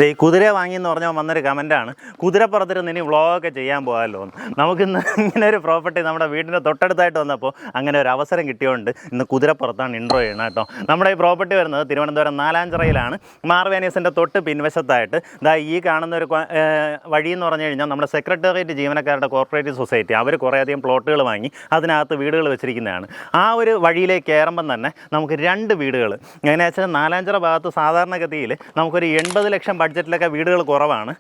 ദേ കുതിര വാങ്ങിയെന്ന് പറഞ്ഞാൽ വന്നൊരു കമൻറ്റാണ്, കുതിരപ്പുറത്തിരുന്ന് ഇനി വ്ളോഗൊക്കെ ചെയ്യാൻ പോകാമല്ലോ എന്ന്. നമുക്കിന്ന് ഇങ്ങനെ ഒരു പ്രോപ്പർട്ടി നമ്മുടെ വീടിൻ്റെ തൊട്ടടുത്തായിട്ട് വന്നപ്പോൾ അങ്ങനെ ഒരു അവസരം കിട്ടിയോണ്ട് ഇന്ന് കുതിരപ്പുറത്താണ് ഇൻട്രോ ചെയ്യണം കേട്ടോ. നമ്മുടെ ഈ പ്രോപ്പർട്ടി വരുന്നത് തിരുവനന്തപുരം നാലാഞ്ചിറയിലാണ്. മാർവേനീസിൻ്റെ തൊട്ട് പിൻവശത്തായിട്ട് ഈ കാണുന്ന ഒരു വഴി എന്ന് പറഞ്ഞു കഴിഞ്ഞാൽ നമ്മുടെ സെക്രട്ടേറിയറ്റ് ജീവനക്കാരുടെ കോർപ്പറേറ്റീവ് സൊസൈറ്റി അവർ കുറേയധികം പ്ലോട്ടുകൾ വാങ്ങി അതിനകത്ത് വീടുകൾ വെച്ചിരിക്കുന്നതാണ്. ആ ഒരു വഴിയിലേക്ക് കയറുമ്പം തന്നെ നമുക്ക് രണ്ട് വീടുകൾ, എങ്ങനെയാ വെച്ചാൽ നാലാഞ്ചിറ ഭാഗത്ത് സാധാരണഗതിയിൽ നമുക്കൊരു 80 ലക്ഷം ബഡ്ജറ്റിലൊക്കെ വീടുകൾ കുറവാണ്.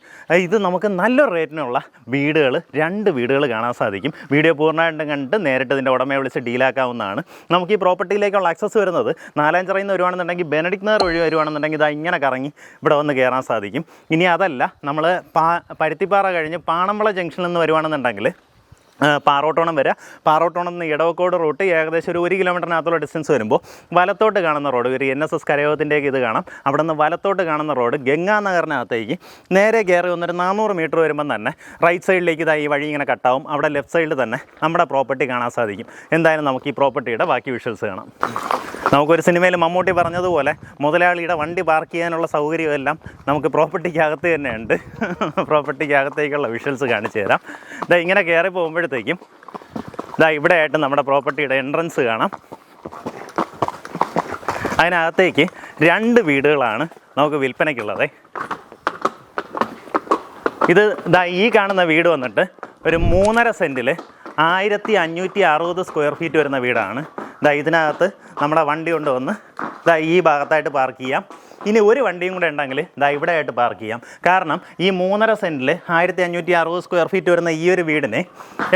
ഇത് നമുക്ക് നല്ലൊരു റേറ്റിനുള്ള വീടുകൾ, രണ്ട് വീടുകൾ കാണാൻ സാധിക്കും. വീഡിയോ പൂർണ്ണമായിട്ടും കണ്ട് നേരിട്ട് ഇതിൻ്റെ ഉടമയെ വിളിച്ച് ഡീലാക്കാവുന്നതാണ്. നമുക്ക് ഈ പ്രോപ്പർട്ടിയിലേക്കുള്ള ആക്സസ് വരുന്നത് നാലാഞ്ചിറയിൽ നിന്ന് വരുവാണെന്നുണ്ടെങ്കിൽ ബെനഡിക്ട് നഗർ വഴി വരുവാണെന്നുണ്ടെങ്കിൽ ഇതാ ഇങ്ങനെ കറങ്ങി ഇവിടെ വന്ന് കയറാൻ സാധിക്കും. ഇനി അതല്ല, നമ്മൾ പരുത്തിപ്പാറ കഴിഞ്ഞ് പാണമ്പള ജംഗ്ഷനിൽ നിന്ന് വരുവാണെന്നുണ്ടെങ്കിൽ പാറോട്ടോണം വരിക. പാറോട്ടോണം നിന്ന് ഇടവക്കോട് റൂട്ട് ഏകദേശം ഒരു 1 കിലോമീറ്ററിനകത്തുള്ള ഡിസ്റ്റൻസ് വരുമ്പോൾ വലത്തോട്ട് കാണുന്ന റോഡ്, ഒരു NSS കരയോഗത്തിൻ്റെയൊക്കെ ഇത് കാണാം. അവിടെ നിന്ന് വലത്തോട്ട് കാണുന്ന റോഡ് ഗംഗാനഗറിനകത്തേക്ക് നേരെ കയറി വന്നൊരു 400 മീറ്റർ വരുമ്പം തന്നെ റൈറ്റ് സൈഡിലേക്ക് ഈ വഴി ഇങ്ങനെ കട്ടാവും. അവിടെ ലെഫ്റ്റ് സൈഡിൽ തന്നെ നമ്മുടെ പ്രോപ്പർട്ടി കാണാൻ സാധിക്കും. എന്തായാലും നമുക്ക് ഈ പ്രോപ്പർട്ടിയുടെ ബാക്കി വിഷ്വൽസ് കാണാം. നമുക്കൊരു സിനിമയിൽ മമ്മൂട്ടി പറഞ്ഞതുപോലെ മുതലാളിയുടെ വണ്ടി പാർക്ക് ചെയ്യാനുള്ള സൗകര്യമെല്ലാം നമുക്ക് പ്രോപ്പർട്ടിക്കകത്ത് തന്നെ ഉണ്ട്. പ്രോപ്പർട്ടിക്കകത്തേക്കുള്ള വിഷ്വൽസ് കാണിച്ചു തരാം. ഇങ്ങനെ കയറി പോകുമ്പോഴത്തേക്കും ഇവിടെ ആയിട്ട് നമ്മുടെ പ്രോപ്പർട്ടിയുടെ എൻട്രൻസ് കാണാം. അതിനകത്തേക്ക് രണ്ട് വീടുകളാണ് നമുക്ക് വിൽപ്പനയ്ക്കുള്ളത്. ഇത് ഈ കാണുന്ന വീട് വന്നിട്ട് ഒരു 3.5 സെൻറ്റിൽ 1560 സ്ക്വയർ ഫീറ്റ് വരുന്ന വീടാണ്. ഇതിനകത്ത് നമ്മുടെ വണ്ടി കൊണ്ടുവന്ന് ഈ ഭാഗത്തായിട്ട് പാർക്ക് ചെയ്യാം. ഇനി ഒരു വണ്ടിയും കൂടെ ഉണ്ടെങ്കിൽ ഇവിടെ ആയിട്ട് പാർക്ക് ചെയ്യാം. കാരണം ഈ 3.5 സെൻറ്റിൽ 1560 സ്ക്വയർ ഫീറ്റ് വരുന്ന ഈ ഒരു വീടിനെ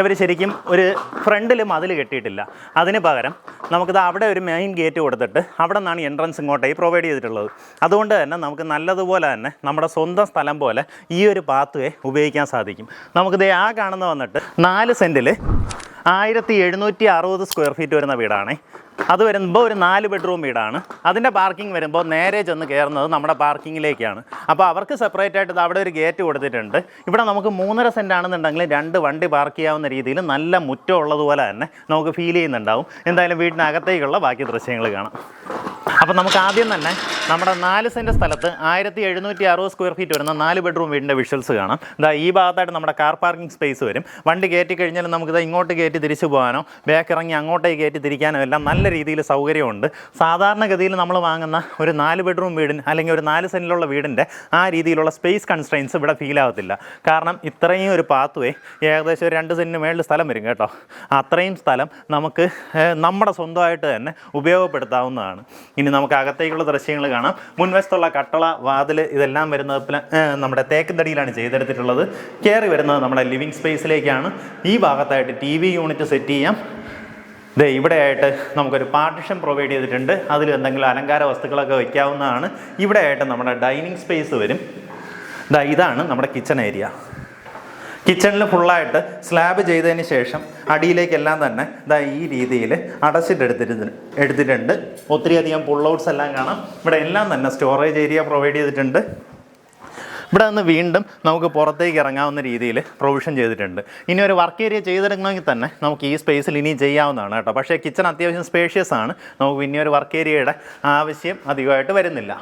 ഇവർ ശരിക്കും ഒരു ഫ്രണ്ടിൽ മതിൽ കെട്ടിയിട്ടില്ല. അതിന് പകരം നമുക്കിത് അവിടെ ഒരു മെയിൻ ഗേറ്റ് കൊടുത്തിട്ട് അവിടെ നിന്നാണ് എൻട്രൻസ് ഇങ്ങോട്ടേക്ക് പ്രൊവൈഡ് ചെയ്തിട്ടുള്ളത്. അതുകൊണ്ട് തന്നെ നമുക്ക് നല്ലതുപോലെ തന്നെ നമ്മുടെ സ്വന്തം സ്ഥലം പോലെ ഈ ഒരു പാത്വേ ഉപയോഗിക്കാൻ സാധിക്കും. നമുക്കിത് ആ കാണുന്ന വന്നിട്ട് 4 സെൻറ്റിൽ 1760 സ്ക്വയർ ഫീറ്റ് വരുന്ന വീടാണ്. അത് വരുമ്പോൾ ഒരു 4 ബെഡ്റൂം വീടാണ്. അതിൻ്റെ പാർക്കിംഗ് വരുമ്പോൾ നേരെ ചെന്ന് കയറുന്നത് നമ്മുടെ പാർക്കിങ്ങിലേക്കാണ്. അപ്പോൾ അവർക്ക് സെപ്പറേറ്റ് ആയിട്ട് അവിടെ ഒരു ഗേറ്റ് കൊടുത്തിട്ടുണ്ട്. ഇവിടെ നമുക്ക് 3.5 സെൻറ്റ് ആണെന്നുണ്ടെങ്കിൽ 2 വണ്ടി പാർക്ക് ചെയ്യാവുന്ന രീതിയിൽ നല്ല മുറ്റം ഉള്ളതുപോലെ തന്നെ നമുക്ക് ഫീൽ ചെയ്യുന്നുണ്ടാവും. എന്തായാലും വീടിനകത്തേക്കുള്ള ബാക്കി ദൃശ്യങ്ങൾ കാണാം. അപ്പോൾ നമുക്ക് ആദ്യം തന്നെ നമ്മുടെ 4 സെൻറ്റ് സ്ഥലത്ത് 1760 സ്ക്വയർ ഫീറ്റ് വരുന്ന 4 ബെഡ്റൂം വീടിൻ്റെ വിഷ്വൽസ് കാണാം. ഈ ഭാഗത്തായിട്ട് നമ്മുടെ കാർ പാർക്കിംഗ് സ്പേസ് വരും. വണ്ടി കയറ്റി കഴിഞ്ഞാൽ നമുക്കിത് ഇങ്ങോട്ട് കയറ്റി തിരിച്ചു പോകാനോ ബാക്ക് ഇറങ്ങി അങ്ങോട്ടേക്ക് കയറ്റി തിരിക്കാനോ എല്ലാം നല്ല രീതിയിൽ സൗകര്യമുണ്ട്. സാധാരണഗതിയിൽ നമ്മൾ വാങ്ങുന്ന ഒരു 4 ബെഡ്റൂം വീടിന് അല്ലെങ്കിൽ ഒരു 4 സെൻറ്റിലുള്ള വീടിൻ്റെ ആ രീതിയിലുള്ള സ്പേസ് കൺസ്ട്രെയിൻസ് ഇവിടെ ഫീൽ ആവത്തില്ല. കാരണം ഇത്രയും ഒരു പാത്വേ ഏകദേശം ഒരു 2 സെൻറ്റിന് മേളിൽ സ്ഥലം വരും കേട്ടോ. അത്രയും സ്ഥലം നമുക്ക് നമ്മുടെ സ്വന്തമായിട്ട് തന്നെ ഉപയോഗപ്പെടുത്താവുന്നതാണ്. ഇനി നമുക്ക് അകത്തേക്കുള്ള ദൃശ്യങ്ങൾ കാണാം. മുൻവശത്തുള്ള കട്ടള, വാതിൽ ഇതെല്ലാം വരുന്നത് നമ്മുടെ തേക്ക് തടിയിലാണ് ചെയ്തെടുത്തിട്ടുള്ളത്. കയറി വരുന്നത് നമ്മുടെ ലിവിങ് സ്പേസിലേക്കാണ്. ഈ ഭാഗത്തായിട്ട് TV യൂണിറ്റ് സെറ്റ് ചെയ്യാം. ഇവിടെ ആയിട്ട് നമുക്കൊരു പാർട്ടിഷൻ പ്രൊവൈഡ് ചെയ്തിട്ടുണ്ട്. അതിൽ എന്തെങ്കിലും അലങ്കാര വസ്തുക്കളൊക്കെ വയ്ക്കാവുന്നതാണ്. ഇവിടെ ആയിട്ട് നമ്മുടെ ഡൈനിങ് സ്പേസ് വരും. ഇതാണ് നമ്മുടെ കിച്ചൺ ഏരിയ. കിച്ചണിൽ ഫുള്ളായിട്ട് സ്ലാബ് ചെയ്തതിന് ശേഷം അടിയിലേക്കെല്ലാം തന്നെ ഈ രീതിയിൽ എടുത്തിട്ടുണ്ട്. ഒത്തിരിയധികം പുൾ ഔട്ട്സ് എല്ലാം കാണാം. ഇവിടെ എല്ലാം തന്നെ സ്റ്റോറേജ് ഏരിയ പ്രൊവൈഡ് ചെയ്തിട്ടുണ്ട്. ഇവിടെ നിന്ന് വീണ്ടും നമുക്ക് പുറത്തേക്ക് ഇറങ്ങാവുന്ന രീതിയിൽ പ്രൊവിഷൻ ചെയ്തിട്ടുണ്ട്. ഇനി ഒരു വർക്ക് ഏരിയ ചെയ്തെടുക്കണമെങ്കിൽ തന്നെ നമുക്ക് ഈ സ്പേസിൽ ഇനി ചെയ്യാവുന്നതാണ് കേട്ടോ. പക്ഷേ കിച്ചൺ അത്യാവശ്യം സ്പേഷ്യസ് ആണ്. നമുക്ക് ഇനി ഒരു വർക്ക് ഏരിയയുടെ ആവശ്യം അധികമായിട്ട് വരുന്നില്ല.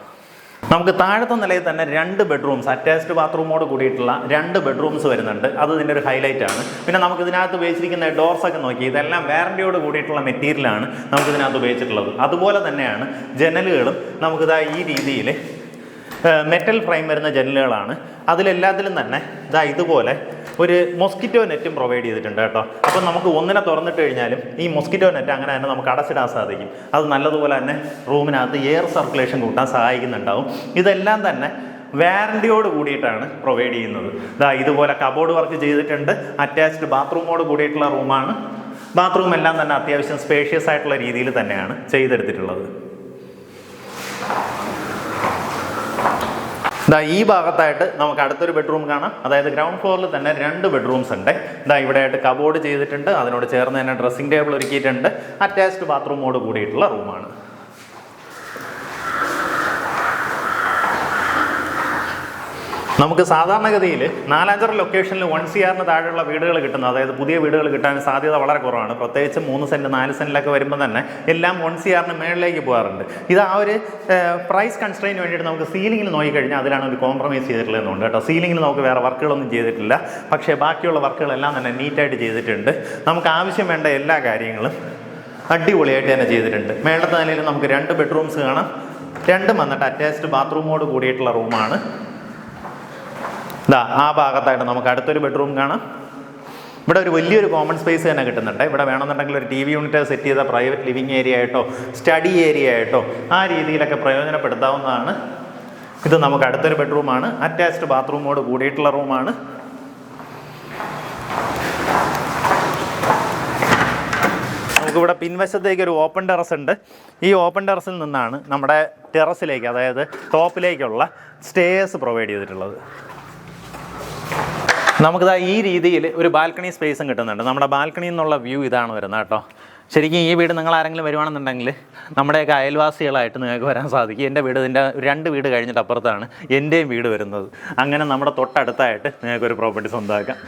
നമുക്ക് താഴത്തെ നിലയിൽ തന്നെ 2 ബെഡ്റൂംസ്, അറ്റാച്ച്ഡ് ബാത്റൂമോട് കൂടിയിട്ടുള്ള 2 ബെഡ്റൂംസ് വരുന്നുണ്ട്. അത് ഇതിൻ്റെ ഒരു ഹൈലൈറ്റ് ആണ്. പിന്നെ നമുക്ക് ഇതിനകത്ത് ഉപയോഗിച്ചിരിക്കുന്ന ഡോർസൊക്കെ നോക്കി, ഇതെല്ലാം വാറണ്ടിയോട് കൂടിയിട്ടുള്ള മെറ്റീരിയലാണ് നമുക്കിതിനകത്ത് ഉപയോഗിച്ചിട്ടുള്ളത്. അതുപോലെ തന്നെയാണ് ജനലുകളും നമുക്കിതാ ഈ രീതിയിൽ മെറ്റൽ ഫ്രെയിം വരുന്ന ജനലുകളാണ്. അതിലെല്ലാത്തിലും തന്നെ ഇതുപോലെ ഒരു മൊസ്കിറ്റോ നെറ്റും പ്രൊവൈഡ് ചെയ്തിട്ടുണ്ട് കേട്ടോ. അപ്പോൾ നമുക്ക് ഒന്നിനെ തുറന്നിട്ട് കഴിഞ്ഞാലും ഈ മൊസ്കിറ്റോ നെറ്റ് അങ്ങനെ തന്നെ നമുക്ക് അടച്ചിടാൻ സാധിക്കും. അത് നല്ലതുപോലെ തന്നെ റൂമിനകത്ത് എയർ സർക്കുലേഷൻ കൂട്ടാൻ സഹായിക്കുന്നുണ്ടാവും. ഇതെല്ലാം തന്നെ വാറണ്ടിയോട് കൂടിയിട്ടാണ് പ്രൊവൈഡ് ചെയ്യുന്നത്. ഇതുപോലെ കബോർഡ് വർക്ക് ചെയ്തിട്ടുണ്ട്. അറ്റാച്ച്ഡ് ബാത്റൂമോട് കൂടിയിട്ടുള്ള റൂമാണ്. ബാത്റൂം എല്ലാം തന്നെ അത്യാവശ്യം സ്പേഷ്യസ് ആയിട്ടുള്ള രീതിയിൽ തന്നെയാണ് ചെയ്തെടുത്തിട്ടുള്ളത്. ഈ ഭാഗത്തായിട്ട് നമുക്ക് അടുത്തൊരു ബെഡ്റൂം കാണാം. അതായത് ഗ്രൗണ്ട് ഫ്ലോറിൽ തന്നെ 2 ബെഡ്റൂംസ് ഉണ്ട്. ഇവിടെ ആയിട്ട് കബോർഡ് ചെയ്തിട്ടുണ്ട്. അതിനോട് ചേർന്ന് തന്നെ ഡ്രസ്സിംഗ് ടേബിൾ ഒരുക്കിയിട്ടുണ്ട്. അറ്റാച്ച്ഡ് ബാത്റൂമോട് കൂടിയിട്ടുള്ള റൂമാണ്. നമുക്ക് സാധാരണഗതിയിൽ 4-5 ലൊക്കേഷനിൽ 1 CR താഴെയുള്ള വീടുകൾ കിട്ടുന്നത്, അതായത് പുതിയ വീടുകൾ കിട്ടാൻ സാധ്യത വളരെ കുറവാണ്. പ്രത്യേകിച്ച് 3 സെൻറ്റ് 4 സെൻറ്റിലൊക്കെ വരുമ്പോൾ തന്നെ എല്ലാം 1 CR മേളിലേക്ക് പോകാറുണ്ട്. ഇത് ആ ഒരു പ്രൈസ് കൺസ്ട്രെയിന് വേണ്ടിയിട്ട് നമുക്ക് സീലിംഗിൽ നോക്കിക്കഴിഞ്ഞാൽ അതിലാണ് ഒരു കോംപ്രമൈസ് ചെയ്തിട്ടുള്ളതെന്നുണ്ട് കേട്ടോ. സീലിംഗിൽ നമുക്ക് വേറെ വർക്കുകളൊന്നും ചെയ്തിട്ടില്ല, പക്ഷേ ബാക്കിയുള്ള വർക്കുകളെല്ലാം തന്നെ നീറ്റായിട്ട് ചെയ്തിട്ടുണ്ട്. നമുക്ക് ആവശ്യം വേണ്ട എല്ലാ കാര്യങ്ങളും അടിപൊളിയായിട്ട് തന്നെ ചെയ്തിട്ടുണ്ട്. മേളത്തെ നിലയിൽ നമുക്ക് 2 ബെഡ്റൂംസ് കാണാം. 2 വന്നിട്ട് അറ്റാച്ച്ഡ് ബാത്റൂമോട് കൂടിയിട്ടുള്ള റൂമാണ്. ആ ഭാഗത്തായിട്ട് നമുക്ക് അടുത്തൊരു ബെഡ്റൂം കാണാം. ഇവിടെ ഒരു വലിയൊരു കോമൺ സ്പേസ് തന്നെ കിട്ടുന്നുണ്ട്. ഇവിടെ വേണമെന്നുണ്ടെങ്കിൽ ഒരു TV യൂണിറ്റ് സെറ്റ് ചെയ്ത പ്രൈവറ്റ് ലിവിങ് ഏരിയ ആയിട്ടോ സ്റ്റഡി ഏരിയ ആയിട്ടോ ആ രീതിയിലൊക്കെ പ്രയോജനപ്പെടുത്താവുന്നതാണ്. ഇത് നമുക്ക് അടുത്തൊരു ബെഡ്റൂമാണ്. അറ്റാച്ച്ഡ് ബാത്റൂമോട് കൂടിയിട്ടുള്ള റൂമാണ്. നമുക്കിവിടെ പിൻവശത്തേക്ക് ഒരു ഓപ്പൺ ടെറസ് ഉണ്ട്. ഈ ഓപ്പൺ ടെറസിൽ നിന്നാണ് നമ്മുടെ ടെറസിലേക്ക്, അതായത് ടോപ്പിലേക്കുള്ള സ്റ്റേഴ്സ് പ്രൊവൈഡ് ചെയ്തിട്ടുള്ളത്. നമുക്കിതാ ഈ രീതിയിൽ ഒരു ബാൽക്കണി സ്പേസും കിട്ടുന്നുണ്ട്. നമ്മുടെ ബാൽക്കണിയിൽ നിന്നുള്ള വ്യൂ ഇതാണ് വരുന്നത് കേട്ടോ. ശരിക്കും ഈ വീട് നിങ്ങൾ ആരെങ്കിലും വരുവാണെന്നുണ്ടെങ്കിൽ നമ്മുടെയൊക്കെ അയൽവാസികളായിട്ട് നിങ്ങൾക്ക് വരാൻ സാധിക്കും. എൻ്റെ വീട് ഇതിൻ്റെ 2 വീട് കഴിഞ്ഞിട്ട് അപ്പുറത്താണ് എൻ്റെയും വീട് വരുന്നത്. അങ്ങനെ നമ്മുടെ തൊട്ടടുത്തായിട്ട് നിങ്ങൾക്കൊരു പ്രോപ്പർട്ടി സ്വന്തമാക്കാം.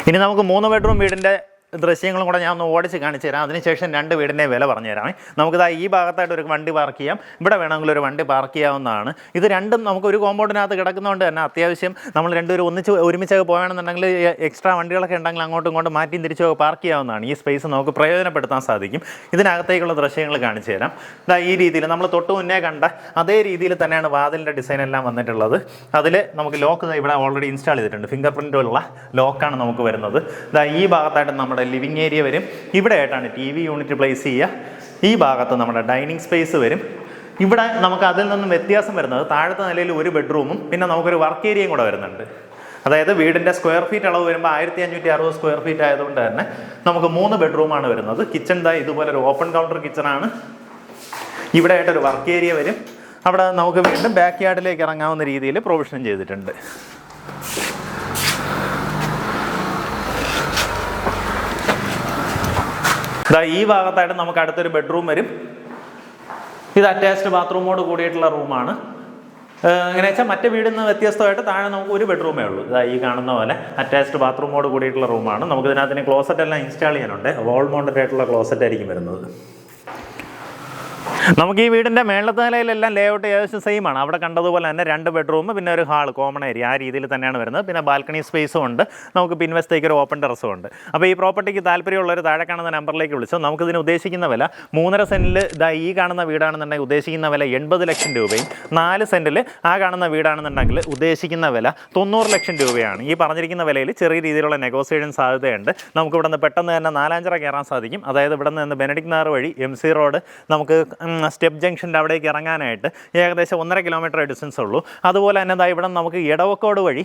ഇനി നമുക്ക് 3 ബെഡ്റൂം വീടിൻ്റെ ദൃശ്യങ്ങളും കൂടെ ഞാൻ ഒന്ന് ഓടിച്ച് കാണിച്ചു തരാം. അതിനുശേഷം 2 വീടിൻ്റെ വില പറഞ്ഞു തരാമേ. നമുക്കിതാ ഈ ഭാഗത്തായിട്ട് ഒരു വണ്ടി പാർക്ക് ചെയ്യാം, ഇവിടെ വേണമെങ്കിൽ ഒരു വണ്ടി പാർക്ക് ചെയ്യാവുന്നതാണ്. ഇത് രണ്ടും നമുക്ക് ഒരു കോമ്പൗണ്ടിനകത്ത് കിടക്കുന്നതുകൊണ്ട് തന്നെ അത്യാവശ്യം നമ്മൾ രണ്ടുപേരും ഒരുമിച്ചൊക്കെ പോകണമെന്നുണ്ടെങ്കിൽ എക്സ്ട്രാ വണ്ടികളൊക്കെ ഉണ്ടെങ്കിൽ അങ്ങോട്ടും ഇങ്ങോട്ടും മാറ്റിയും തിരിച്ചൊക്കെ പാർക്ക് ചെയ്യാവുന്നതാണ്. ഈ സ്പേസ് നമുക്ക് പ്രയോജനപ്പെടുത്താൻ സാധിക്കും. ഇതിനകത്തേക്കുള്ള ദൃശ്യങ്ങൾ കാണിച്ചു തരാം. ഇതാ ഈ രീതിയിൽ നമ്മൾ തൊട്ട് മുന്നേ കണ്ട അതേ രീതിയിൽ തന്നെയാണ് വാതിലിൻ്റെ ഡിസൈൻ എല്ലാം വന്നിട്ടുള്ളത്. അതിൽ നമുക്ക് ലോക്ക് ഇവിടെ ഓൾറെഡി ഇൻസ്റ്റാൾ ചെയ്തിട്ടുണ്ട്. ഫിംഗർ പ്രിൻ്റുള്ള ലോക്കാണ് നമുക്ക് വരുന്നത്. ഇതാ ഈ ഭാഗത്തായിട്ട് നമ്മുടെ ലിവിങ് ഏരിയ വരും. ഇവിടെ ആയിട്ടാണ് TV യൂണിറ്റ് പ്ലേസ് ചെയ്യുക. ഈ ഭാഗത്ത് നമ്മുടെ ഡൈനിങ് സ്പേസ് വരും. ഇവിടെ നമുക്ക് അതിൽ നിന്നും വ്യത്യാസം വരുന്നത് താഴത്തെ നിലയിൽ ഒരു ബെഡ്റൂമും പിന്നെ നമുക്കൊരു വർക്ക് ഏരിയയും കൂടെ വരുന്നുണ്ട്. അതായത് വീടിൻ്റെ സ്ക്വയർ ഫീറ്റ് അളവ് വരുമ്പോൾ 1560 സ്ക്വയർ ഫീറ്റ് ആയതുകൊണ്ട് തന്നെ നമുക്ക് 3 ബെഡ്റൂമാണ് വരുന്നത്. കിച്ചൺ ഇതുപോലെ ഒരു ഓപ്പൺ കൗണ്ടർ കിച്ചണാണ്. ഇവിടെ ആയിട്ടൊരു വർക്ക് ഏരിയ വരും. അവിടെ നമുക്ക് വീണ്ടും ബാക്ക് യാർഡിലേക്ക് ഇറങ്ങാവുന്ന രീതിയിൽ പ്രൊവിഷൻ ചെയ്തിട്ടുണ്ട്. ഈ ഭാഗത്തായിട്ട് നമുക്ക് അടുത്തൊരു ബെഡ്റൂം വരും. ഇത് അറ്റാച്ച്ഡ് ബാത്റൂമോട് കൂടിയിട്ടുള്ള റൂമാണ്. എങ്ങനെ വെച്ചാൽ മറ്റു വീടിൽ നിന്ന് വ്യത്യസ്തമായിട്ട് താഴെ നമുക്ക് ഒരു ബെഡ്റൂമേ ഉള്ളൂ. ഈ കാണുന്ന പോലെ അറ്റാച്ച്ഡ് ബാത്റൂമോട് കൂടിയിട്ടുള്ള റൂമാണ്. നമുക്ക് ഇതിനകത്തിന് ക്ലോസറ്റ് എല്ലാം ഇൻസ്റ്റാൾ ചെയ്യാനുണ്ട്. വാൾ മൗണ്ടഡ് ആയിട്ടുള്ള ക്ലോസറ്റ് ആയിരിക്കും വരുന്നത്. നമുക്ക് ഈ വീടിൻ്റെ മേളത്തെ നിലയിലെല്ലാം ലേഔട്ട് ഏകദേശം സെയിം ആണ്. അവിടെ കണ്ടതുപോലെ തന്നെ 2 ബെഡ്റൂം പിന്നെ ഒരു ഹാൾ കോമൺ ഏരിയ ആ രീതിയിൽ തന്നെയാണ് വരുന്നത്. പിന്നെ ബാൽക്കണി സ്പേസും ഉണ്ട്. നമുക്ക് പിൻവശത്തേക്ക് ഒരു ഓപ്പൺ ടെറസും ഉണ്ട്. അപ്പോൾ ഈ പ്രോപ്പർട്ടിക്ക് താല്പര്യമുള്ളവർ താഴെ കാണുന്ന നമ്പറിലേക്ക് വിളിച്ചോ. നമുക്കിതിന് ഉദ്ദേശിക്കുന്ന വില 3.5 സെൻറ്റിൽ ഈ കാണുന്ന വീടാണെന്നുണ്ടെങ്കിൽ ഉദ്ദേശിക്കുന്ന വില 80 ലക്ഷം രൂപയും 4 സെൻറ്റിൽ ആ കാണുന്ന വീടാണെന്നുണ്ടെങ്കിൽ ഉദ്ദേശിക്കുന്ന വില 90 ലക്ഷം രൂപയാണ്. ഈ പറഞ്ഞിരിക്കുന്ന വിലയിൽ ചെറിയ രീതിയിലുള്ള നെഗോസിയേഷൻ സാധ്യതയുണ്ട്. നമുക്ക് ഇവിടെ നിന്ന് പെട്ടെന്ന് തന്നെ 4-5 കയറാൻ സാധിക്കും. അതായത് ഇവിടെ നിന്ന് ബെനഡിക്ട് നഗർ വഴി MC റോഡ് നമുക്ക് സ്റ്റെപ്പ് ജംഗ്ഷൻ്റെ അവിടേക്ക് ഇറങ്ങാനായിട്ട് ഏകദേശം 1.5 കിലോമീറ്റർ ഡിസ്റ്റൻസ് ഉള്ളൂ. അതുപോലെ തന്നെ ഇവിടെ നമുക്ക് ഇടവക്കോട് വഴി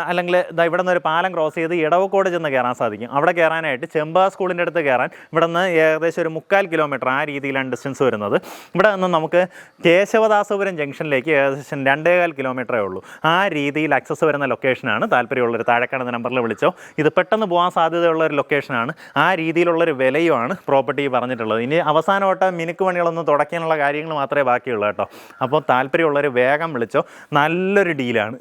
അല്ലെങ്കിൽ ഇവിടെ നിന്ന് ഒരു പാലം ക്രോസ് ചെയ്ത് ഇടവക്കോട് ചെന്ന് കയറാൻ സാധിക്കും. അവിടെ കയറാനായിട്ട് ചെമ്പാ സ്കൂളിൻ്റെ അടുത്ത് കയറാൻ ഇവിടെ നിന്ന് ഏകദേശം ഒരു 3/4 കിലോമീറ്റർ ആ രീതിയിലാണ് ഡിസ്റ്റൻസ് വരുന്നത്. ഇവിടെ നിന്ന് നമുക്ക് കേശവദാസപുരം ജംഗ്ഷനിലേക്ക് ഏകദേശം 2.25 കിലോമീറ്ററേ ഉള്ളൂ. ആ രീതിയിൽ ആക്സസ് വരുന്ന ലൊക്കേഷനാണ്. താല്പര്യമുള്ളൊരു താഴെ കാണുന്ന നമ്പറിൽ വിളിച്ചോ. ഇത് പെട്ടെന്ന് പോകാൻ സാധ്യതയുള്ള ഒരു ലൊക്കേഷനാണ്. ആ രീതിയിലുള്ളൊരു വിലയുമാണ് പ്രോപ്പർട്ടി പറഞ്ഞിട്ടുള്ളത്. ഇനി അവസാനമായിട്ട് മിനുക്ക് പണികളൊന്നും തുടയ്ക്കാനുള്ള കാര്യങ്ങൾ മാത്രമേ ബാക്കിയുള്ളൂ കേട്ടോ. അപ്പോൾ താല്പര്യമുള്ളവർ വേഗം വിളിച്ചോ. നല്ലൊരു ഡീലാണ്.